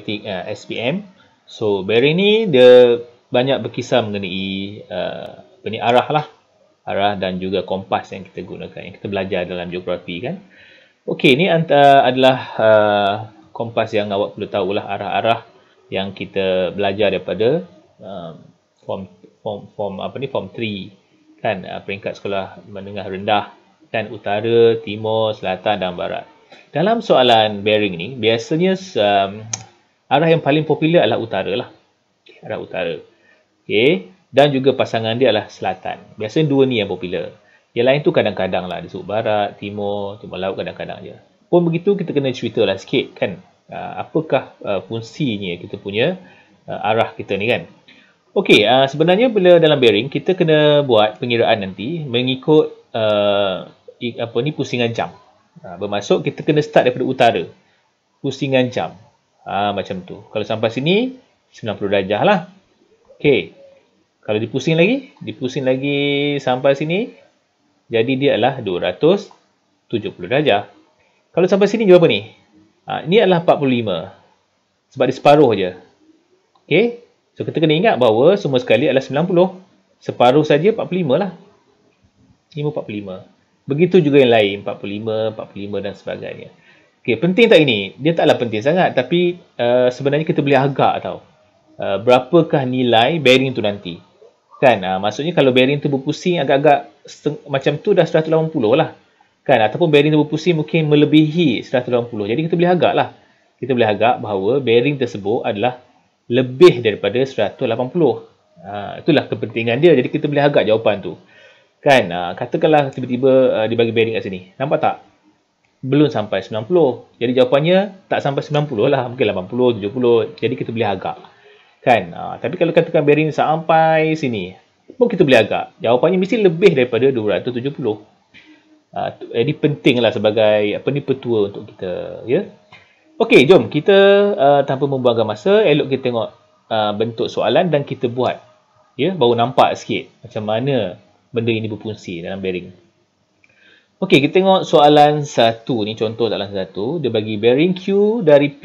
magnetic SPM. So bearing ni dia banyak berkisar mengenai arah lah, arah dan juga kompas yang kita gunakan, yang kita belajar dalam geografi kan. Okey, ni adalah kompas yang awak perlu tahulah, arah-arah yang kita belajar daripada form 3 kan, peringkat sekolah menengah rendah kan, utara, timur, selatan dan barat. Dalam soalan bearing ni biasanya arah yang paling popular adalah utara lah, arah utara. Okey, dan juga pasangan dia adalah selatan. Biasanya dua ni yang popular. Yang lain tu kadang-kadang lah disebut barat, timur laut kadang-kadang je. Pun begitu kita kena cerita lah sikit kan, apakah fungsinya kita punya arah kita ni kan. Okey, sebenarnya bila dalam bearing kita kena buat pengiraan nanti mengikut pusingan jam. Bermaksud kita kena start daripada utara, pusingan jam. Macam tu. Kalau sampai sini 90 darjah lah. Okey. Kalau dipusing lagi sampai sini, jadi dia adalah 270 darjah. Kalau sampai sini berapa ni? Ini adalah 45. Sebab dia separuh je. Okey. So, kita kena ingat bahawa semua sekali adalah 90. Separuh saja 45 lah. 45. Begitu juga yang lain. 45 dan sebagainya. Okey, penting tak ini? Dia taklah penting sangat. Tapi sebenarnya kita boleh agak tau. Berapakah nilai bearing tu nanti. Kan? Maksudnya kalau bearing tu berpusing agak-agak macam tu dah 180 lah. Kan? Ataupun bearing tu berpusing mungkin melebihi 180. Jadi kita boleh agak lah. Kita boleh agak bahawa bearing tersebut adalah lebih daripada 180. Itulah kepentingan dia. Jadi kita boleh agak jawapan tu. Kan? Katakanlah tiba-tiba dia bagi bearing kat sini. Nampak tak? Belum sampai 90. Jadi jawapannya tak sampai 90 lah. Mungkin 80, 70. Jadi kita boleh agak. Kan? Tapi kalau katakan bearing sampai sini, pun kita boleh agak. Jawapannya mesti lebih daripada 270. Jadi pentinglah sebagai petua untuk kita. Ya. Okey, jom kita tanpa membuangkan masa, elok kita tengok bentuk soalan dan kita buat. Ya, baru nampak sikit macam mana benda ini berfungsi dalam bearing. Okey, kita tengok soalan 1 ni, contoh soalan 1. Dia bagi bearing Q dari P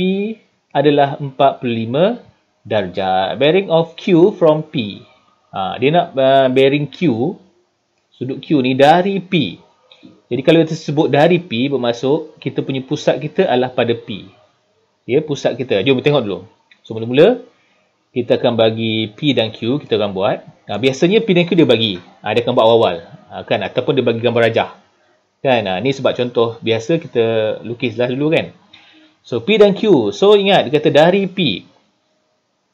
adalah 45 darjah. Bearing of Q from P. Dia nak bearing Q, sudut Q ni dari P. Jadi kalau kita sebut dari P, bermaksud kita punya pusat kita adalah pada P. Ya, pusat kita. Jom kita tengok dulu. So, mula-mula kita akan bagi P dan Q, kita akan buat. Biasanya P dan Q dia bagi. Dia akan buat awal-awal. Kan? Ataupun dia bagi gambar rajah. Kan? Ni sebab contoh biasa kita lukislah dulu kan. So, P dan Q. So, ingat dia kata dari P.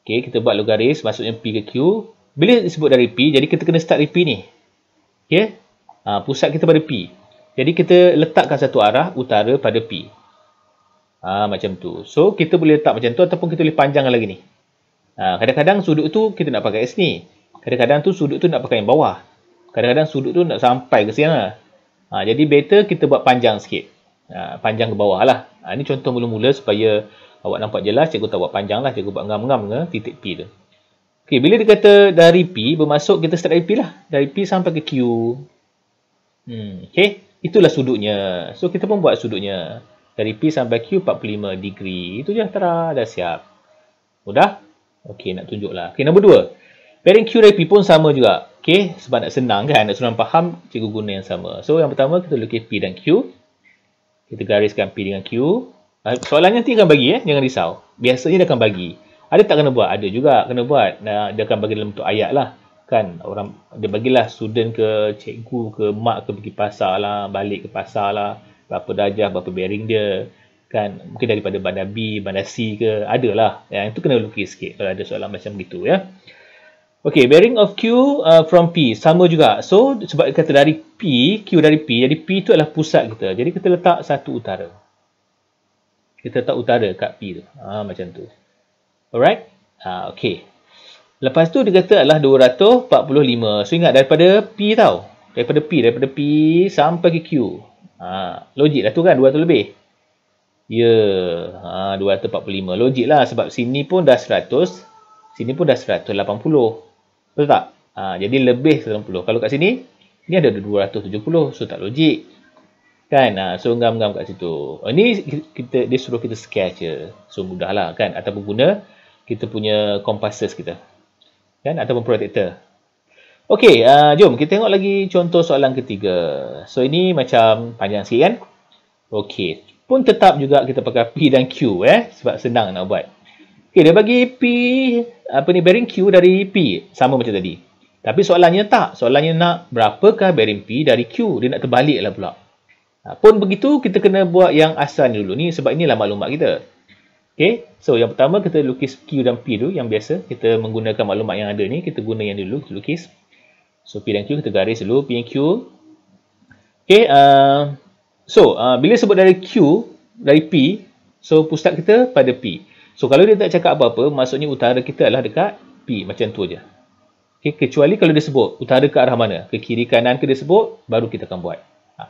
Okey, kita buat logaris, maksudnya P ke Q. Bila disebut dari P, jadi kita kena start dari P ni. Okey? Pusat kita pada P. Jadi kita letakkan satu arah utara pada P. Macam tu. So, kita boleh letak macam tu ataupun kita boleh panjangkan lagi ni. Kadang-kadang sudut tu kita nak pakai kat sini. Kadang-kadang tu sudut tu nak pakai yang bawah. Kadang-kadang sudut tu nak sampai ke sana. Jadi better kita buat panjang sikit. Panjang ke bawah lah. Ini contoh mula-mula supaya awak nampak jelas. Cikgu tak buat panjang lah. Cikgu buat ngam-ngam ke titik P tu. Okey, bila dia kata dari P, bermaksud kita start dari P lah. Dari P sampai ke Q. Okey, itulah sudutnya. So, kita pun buat sudutnya. Dari P sampai Q 45 degree. Itu je, dah siap. Mudah? Okey, nak tunjuklah. Okey, nombor 2. Bearing Q dari P pun sama juga. Okey, sebab nak senang kan, nak senang faham, cikgu guna yang sama. So, yang pertama kita lukis P dan Q. Kita gariskan P dengan Q. Soalannya nanti akan bagi, jangan risau. Biasanya dia akan bagi. Ada tak kena buat? Ada juga kena buat. Dia akan bagi dalam bentuk ayat lah. Kan, orang dia bagilah student ke, cikgu ke, mak ke pergi pasar lah, balik ke pasar lah. Berapa darjah, berapa bearing dia. Kan, mungkin daripada bandar B, bandar C ke, adalah. Yang itu kena lukis sikit kalau ada soalan macam begitu ya. Okey, bearing of Q from P sama juga. So, sebab kata dari P, Q dari P, jadi P itu adalah pusat kita. Jadi kita letak satu utara. Kita letak utara kat P tu. Macam tu. Alright? Okey. Lepas tu dia kata adalah 245. So, ingat daripada P tau. Daripada P sampai ke Q. Logik lah tu kan, 200 lebih. Ya, 245. Logik lah sebab sini pun dah 100. Sini pun dah 180. Betul tak? Jadi lebih 90. Kalau kat sini, ni ada 270. So, tak logik. Kan? So ngam-ngam kat situ. Ini dia suruh kita sketch je. So mudahlah kan, ataupun guna kita punya compasses kita. Kan? Ataupun protractor. Okey, jom kita tengok lagi contoh soalan ketiga. So ini macam panjang sikit kan? Okey, pun tetap juga kita pakai P dan Q sebab senang nak buat. Okey, dia bagi P bearing Q dari P sama macam tadi. Tapi soalannya tak, soalannya nak berapakah bearing P dari Q. Dia nak terbaliklah pula. Pun begitu, kita kena buat yang asal dulu ni sebab inilah maklumat kita. Okey, so yang pertama kita lukis Q dan P dulu yang biasa. Kita menggunakan maklumat yang ada ni, kita guna yang dulu, kita lukis. So P dan Q kita garis dulu, P dan Q. Okey, bila sebut dari Q, dari P, so pusat kita pada P. So kalau dia tak cakap apa-apa, maksudnya utara kita adalah dekat P, macam tu aja. Okey, kecuali kalau dia sebut utara ke arah mana, ke kiri kanan ke dia sebut, baru kita akan buat.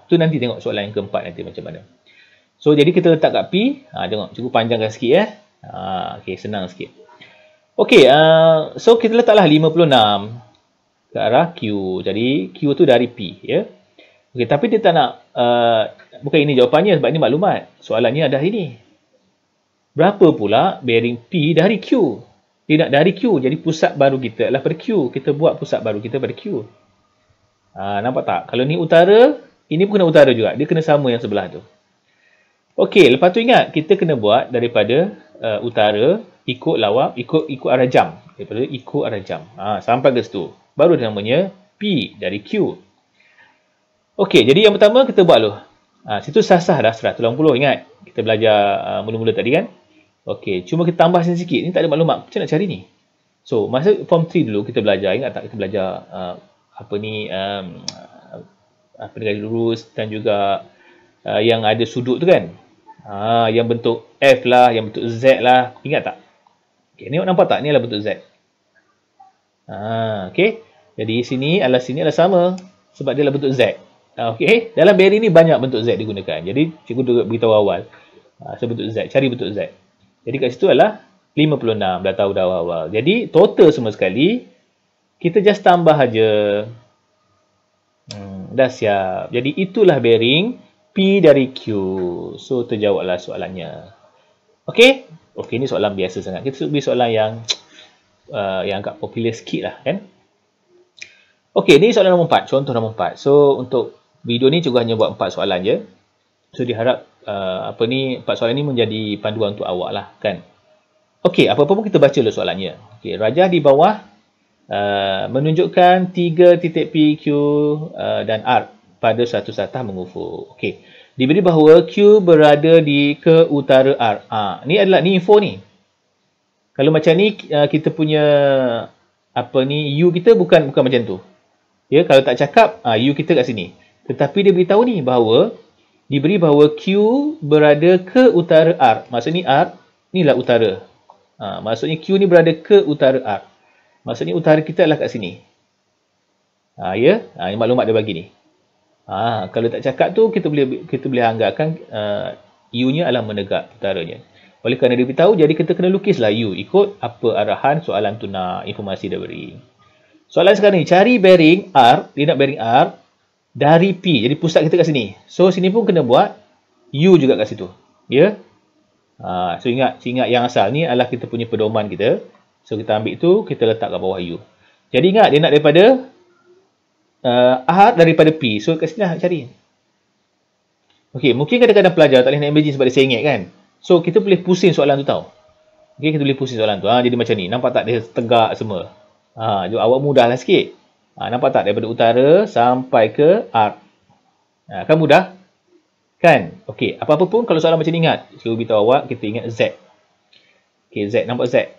Tu nanti tengok soalan yang keempat nanti macam mana. So jadi kita letak kat P, tengok cukup panjangkan sikit okey, senang sikit. Okey, so kita letaklah 56 ke arah Q. Jadi Q tu dari P ya. Okey, tapi dia tak nak bukan ini jawapannya sebab ini maklumat. Soalannya ada ini. Berapa pula bearing P dari Q? Dia nak dari Q. Jadi pusat baru kita adalah pada Q. Kita buat pusat baru kita pada Q. Nampak tak? Kalau ni utara, ini pun kena utara juga. Dia kena sama yang sebelah tu. Okey, lepas tu ingat kita kena buat daripada utara ikut lawak, ikut arah jam. Daripada ikut arah jam. Sampai ke situ. Baru namanya P dari Q. Okey, jadi yang pertama kita buat dulu. Situ sah-sah dah 180, ingat. Kita belajar mula-mula tadi kan. Okey, cuma kita tambah sini sikit. Ini tak ada maklumat. Macam nak cari ni? So, masa form 3 dulu kita belajar. Ingat tak kita belajar garis lurus dan juga yang ada sudut tu kan. Yang bentuk F lah, yang bentuk Z lah. Ingat tak? Okey, ni nampak tak? Ni adalah bentuk Z. Okey. Jadi sini adalah sama sebab dia adalah bentuk Z. Okey, dalam bearing ni banyak bentuk Z digunakan. Jadi cikgu beritahu awal. Bentuk Z, cari bentuk Z. Jadi kat situ adalah 56, dah tahu dah awal. Jadi total semua sekali kita just tambah aja. Dah siap. Jadi itulah bearing P dari Q. So terjawablah soalannya. Okey? Okey, ni soalan biasa sangat. Kita beri soalan yang agak popular sikit lah kan. Okey, ni soalan nombor 4. Contoh nombor 4. So untuk video ni cikgu hanya buat 4 soalan je. So diharap 4 soalan ni menjadi panduan untuk awak lah kan. Okey, apa-apa pun kita baca dulu soalannya. Okey, rajah di bawah menunjukkan 3 titik P, Q dan R pada satu satah mengufuk. Okey, diberi bahawa Q berada di ke utara R. Ni info ni. Kalau macam ni kita punya U kita bukan macam tu. Ya, kalau tak cakap U kita kat sini. Tetapi dia beritahu ni bahawa diberi bahawa Q berada ke utara R. Maksudnya R inilah utara. Maksudnya Q ni berada ke utara R. Maksudnya utara kita adalah kat sini. Ya, ini maklumat dia bagi ni. Kalau tak cakap tu kita boleh anggarkan U-nya adalah menegak utaranya. Oleh kerana dia beritahu, jadi kita kena lukislah U ikut apa arahan soalan tu nak, informasi dia beri. Soalan sekarang ni, cari bearing R, dia nak bearing R dari P. Jadi pusat kita kat sini. So sini pun kena buat U juga kat situ. Ya. So ingat yang asal ni adalah kita punya pedoman kita. So kita ambil itu, kita letak kat bawah U. Jadi ingat dia nak daripada R daripada P. So kat sini lah cari. Okey, mungkin kadang-kadang pelajar tak boleh nak imagine sebab dia sengit kan. So kita boleh pusing soalan tu tau. Okey, kita boleh pusing soalan tu. Jadi macam ni. Nampak tak dia tegak semua. Awak mudahlah sikit. Nampak tak daripada utara sampai ke R. Kan mudah? Kan? Okey, apa-apa pun kalau soalan macam ni ingat. Cikgu beritahu awak, kita ingat Z. Okey, Z. Nampak Z?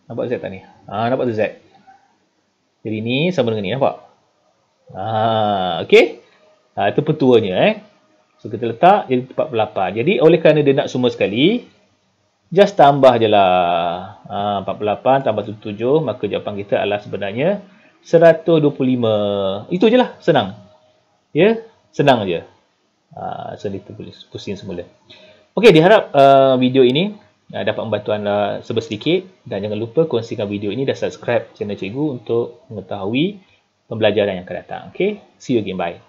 Nampak Z tak ni? Nampak tu Z. Jadi ni sama dengan ni. Nampak? Okey. Itu petuanya. So kita letak jadi 48. Jadi oleh kerana dia nak semua sekali, just tambah je lah. 48 tambah 77, maka jawapan kita adalah sebenarnya 125. Itu je lah, senang. Ya, senang je. So kita boleh pusing semula. Okey, diharap video ini dapat membantu anda sedikit. Dan jangan lupa kongsikan video ini dan subscribe channel cikgu untuk mengetahui pembelajaran yang akan datang. Okey, see you again, bye.